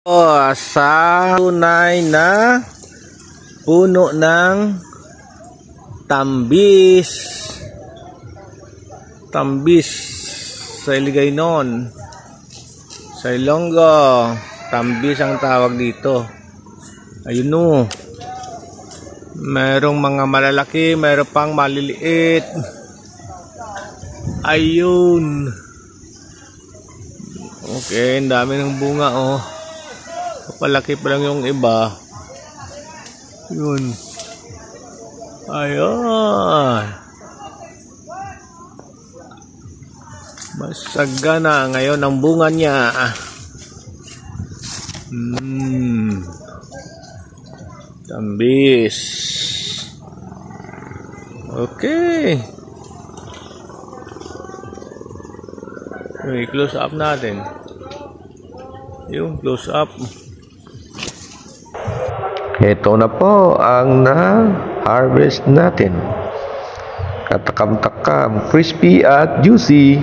Sa tunay na puno ng tambis. Tambis sa Iligaynon. Sa Ilonggo, tambis ang tawag dito. Ayun o. Merong mga malalaki, meron pang maliliit. Ayun. Okay, ang dami ng bunga oh. Palaki pa lang yung iba. Yun. Ayun. Masagana ngayon ang bunga niya. Tambis. Okay. Close up natin. Yung close up. Ito na po ang na-harvest natin. Katakam-takam, crispy at juicy.